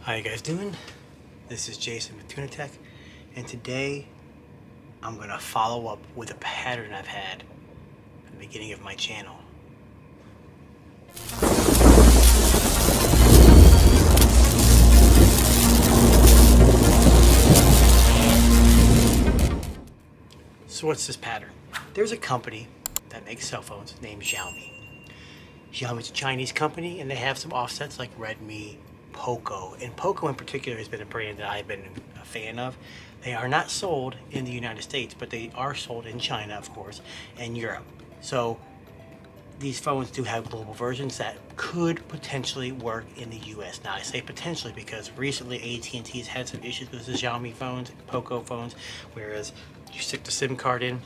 How you guys doing? This is Jason with Tuna Tech, and today I'm gonna follow up with a pattern I've had at the beginning of my channel. So what's this pattern? There's a company that makes cell phones named Xiaomi. Xiaomi's a Chinese company, and they have some offsets like Redmi, Poco, and Poco in particular has been a brand that I've been a fan of. They are not sold in the United States, but they are sold in China, of course, and Europe. So these phones do have global versions that could potentially work in the US. Now I say potentially because recently AT&T's had some issues with the Xiaomi phones, Poco phones, whereas you stick the SIM card in,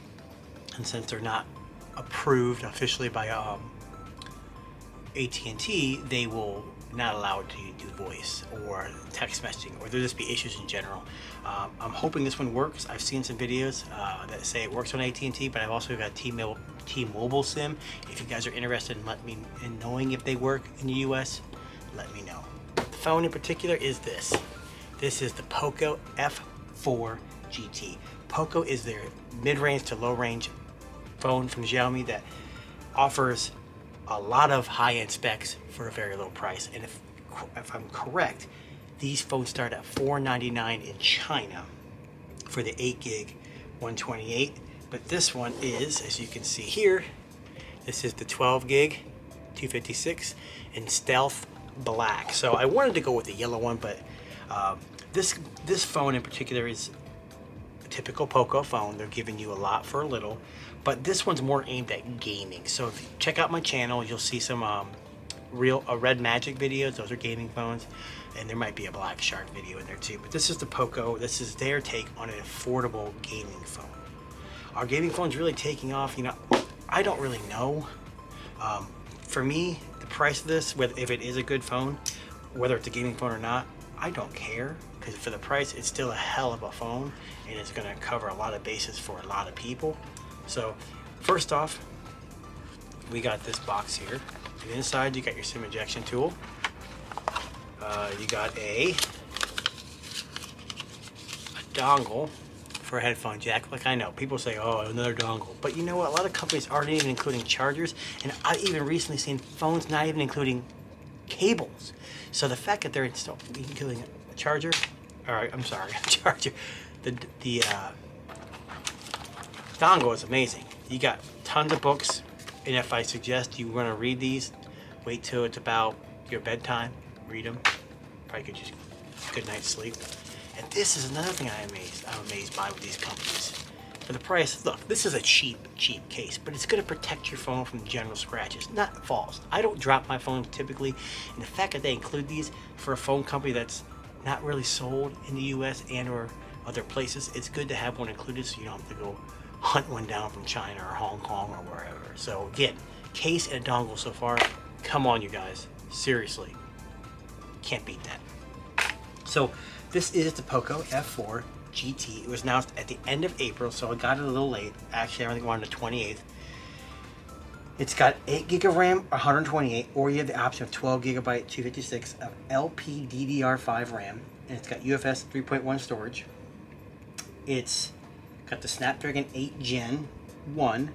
and since they're not approved officially by AT&T, they will not allow it to do voice or text messaging, or there'll just be issues in general. I'm hoping this one works. I've seen some videos that say it works on AT&T, but I've also got T-Mobile SIM. If you guys are interested in knowing if they work in the US, let me know. The phone in particular is this. This is the Poco F4 GT. Poco is their mid-range to low-range phone from Xiaomi that offers a lot of high-end specs for a very low price. And if I'm correct, these phones start at $499 in China for the 8 gig 128. But this one is, as you can see here, this is the 12 gig 256 in stealth black. So I wanted to go with the yellow one, but this phone in particular is a typical Poco phone. They're giving you a lot for a little, but this one's more aimed at gaming. So if you check out my channel, you'll see some Red Magic videos. Those are gaming phones, and there might be a Black Shark video in there too. But this is the Poco. This is their take on an affordable gaming phone. Are gaming phones really taking off? You know, I don't really know. For me, the price of this, if it is a good phone, whether it's a gaming phone or not, I don't care, because for the price, it's still a hell of a phone, and it's going to cover a lot of bases for a lot of people. So first off, we got this box here. And inside you got your SIM ejection tool. You got a dongle for a headphone jack. Like, I know people say, oh, another dongle, but you know what, a lot of companies aren't even including chargers, and I've even recently seen phones not even including cables. So the fact that they're including a charger, I'm sorry, a charger, the dongle is amazing. You got tons of books, and if I suggest you want to read these, wait till it's about your bedtime, read them. Probably get you a good night's sleep. And this is another thing I'm amazed by with these companies. For the price, look, this is a cheap case, but it's going to protect your phone from general scratches, not falls. I don't drop my phone typically, and the fact that they include these for a phone company that's not really sold in the US and or other places, it's good to have one included so you don't have to go hunt one down from China or Hong Kong or wherever. So again, case and a dongle so far, come on you guys, seriously, can't beat that. So this is the Poco F4 GT. It was announced at the end of April, so I got it a little late. Actually, I only wanted the 28th. It's got 8 gig of RAM, 128, or you have the option of 12 gigabyte 256 of LPDDR5 RAM, and it's got UFS 3.1 storage. It's got the Snapdragon 8 Gen 1,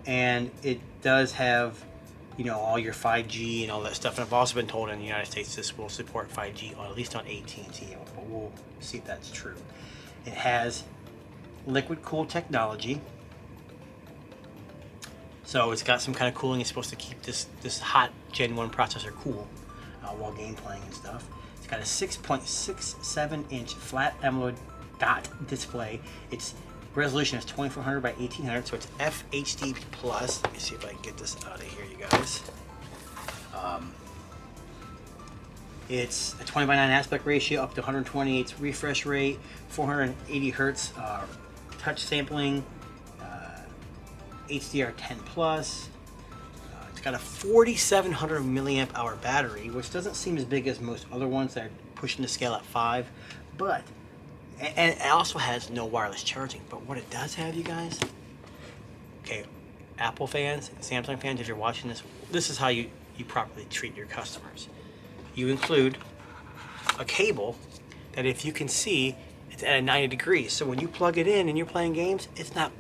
and it does have, you know, all your 5G and all that stuff. And I've also been told in the United States this will support 5G, at least on AT&T, but we'll see if that's true. It has liquid cooled technology, so it's got some kind of cooling. It's supposed to keep this hot Gen 1 processor cool while game playing and stuff. It's got a 6.67 inch flat AMOLED dot display. Its resolution is 2400 by 1800, so it's FHD plus. Let me see if I can get this out of here, you guys. It's a 20 by 9 aspect ratio, up to 128 refresh rate, 480 hertz touch sampling, HDR10 plus. It's got a 4700 milliamp hour battery, which doesn't seem as big as most other ones that are pushing the scale at 5, but and it also has no wireless charging. But what it does have, you guys, okay, Apple fans, Samsung fans, if you're watching this, this is how you you properly treat your customers. You include a cable that, if you can see, it's at a 90 degrees. So when you plug it in and you're playing games, it's not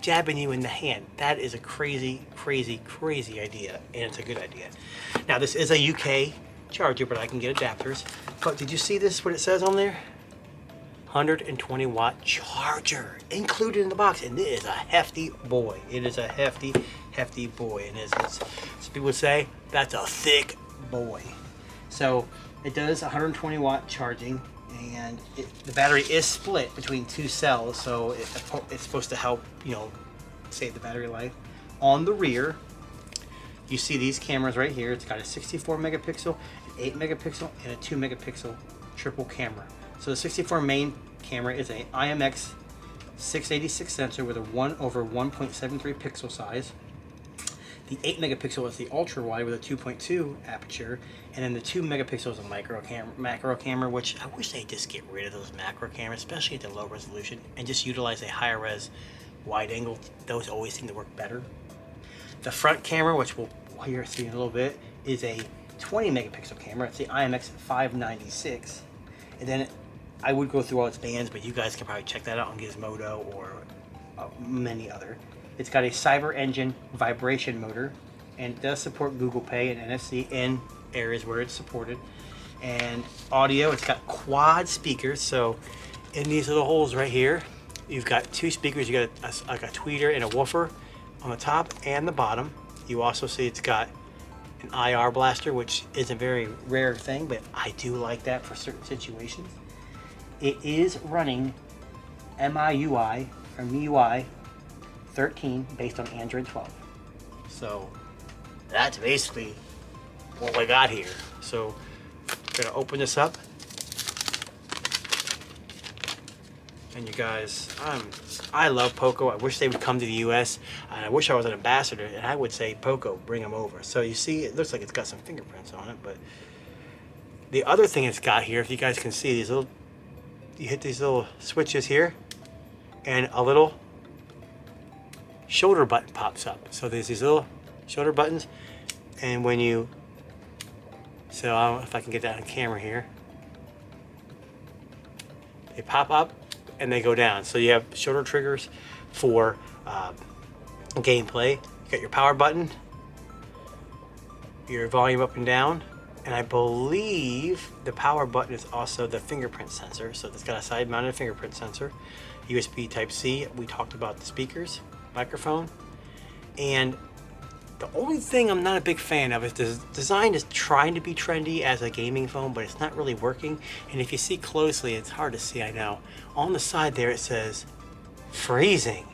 jabbing you in the hand. That is a crazy, crazy, crazy idea, and it's a good idea. Now, this is a UK charger, but I can get adapters. But did you see this, what it says on there? 120 watt charger included in the box, and it is a hefty boy. It is a hefty, hefty boy, and as people would say, that's a thick boy. So it does 120 watt charging, and the battery is split between 2 cells, so it's supposed to help, you know, save the battery life. On the rear, you see these cameras right here. It's got a 64 megapixel, an 8 megapixel, and a 2 megapixel triple camera. So the 64 main camera is an IMX 686 sensor with a 1/1.73 pixel size. The 8 megapixel is the ultra wide with a 2.2 aperture, and then the 2 megapixel is a macro camera, which I wish they'd just get rid of those macro cameras, especially at the low resolution, and just utilize a higher res wide angle. Those always seem to work better. The front camera, which we'll here see in a little bit, is a 20 megapixel camera. It's the IMX 596, and then I would go through all its bands, but you guys can probably check that out on Gizmodo or many other. It's got a Cyber Engine vibration motor, and it does support Google Pay and NFC in areas where it's supported. And audio, it's got quad speakers, so in these little holes right here, you've got 2 speakers. You got like a tweeter and a woofer on the top and the bottom. You also see it's got an IR blaster, which is a very rare thing, but I do like that for certain situations. It is running MIUI or MIUI 13 based on Android 12. So that's basically what we got here. So I'm gonna open this up, and you guys, I love Poco. I wish they would come to the US, and I wish I was an ambassador, and I would say, Poco, bring them over. So you see, it looks like it's got some fingerprints on it, but the other thing it's got here, if you guys can see, these little, you hit these little switches here, and a little shoulder button pops up. So there's these little shoulder buttons, and when you, so I don't know if I can get that on camera here, they pop up and they go down. So you have shoulder triggers for gameplay. You got your power button, your volume up and down, and I believe the power button is also the fingerprint sensor. So it's got a side mounted fingerprint sensor. USB Type-C, we talked about the speakers, microphone, and the only thing I'm not a big fan of is the design is trying to be trendy as a gaming phone, but it's not really working. And if you see closely, it's hard to see, I know. On the side there it says freezing,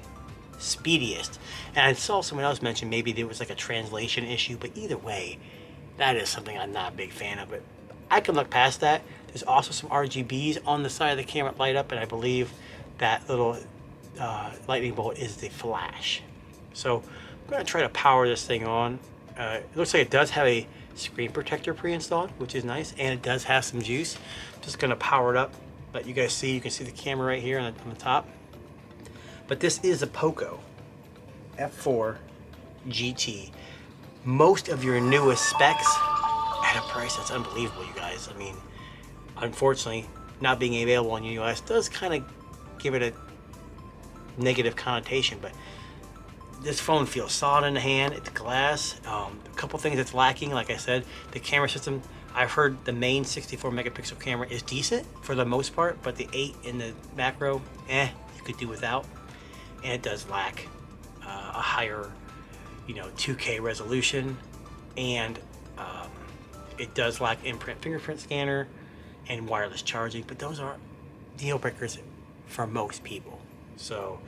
speediest. And I saw someone else mention maybe there was like a translation issue, but either way, that is something I'm not a big fan of. But I can look past that. There's also some RGBs on the side of the camera light up, and I believe that little lightning bolt is the flash. So I'm going to try to power this thing on. It looks like it does have a screen protector pre-installed, which is nice, and it does have some juice. I'm just going to power it up, let you guys see. You can see the camera right here on the top. But this is a Poco F4 GT. Most of your newest specs at a price that's unbelievable, you guys. I mean, unfortunately, not being available in the US does kind of give it a negative connotation, but this phone feels solid in the hand. It's glass. A couple things that's lacking, like I said, the camera system. I've heard the main 64 megapixel camera is decent for the most part, but the 8 in the macro, you could do without. And it does lack a higher, 2K resolution, and it does lack fingerprint scanner and wireless charging, but those are deal breakers for most people. So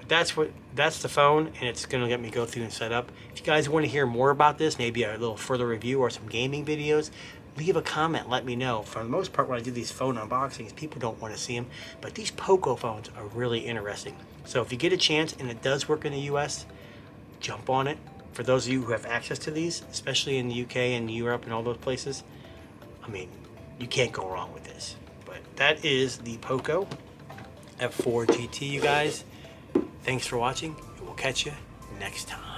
that's the phone, and it's gonna let me go through and set up. If you guys want to hear more about this, maybe a little further review or some gaming videos, leave a comment, let me know. For the most part, when I do these phone unboxings, people don't want to see them, but these Poco phones are really interesting. So if you get a chance and it does work in the US, jump on it. For those of you who have access to these, especially in the UK and Europe and all those places, I mean, you can't go wrong with this. But that is the Poco F4 GT, you guys. Thanks for watching, and we'll catch you next time.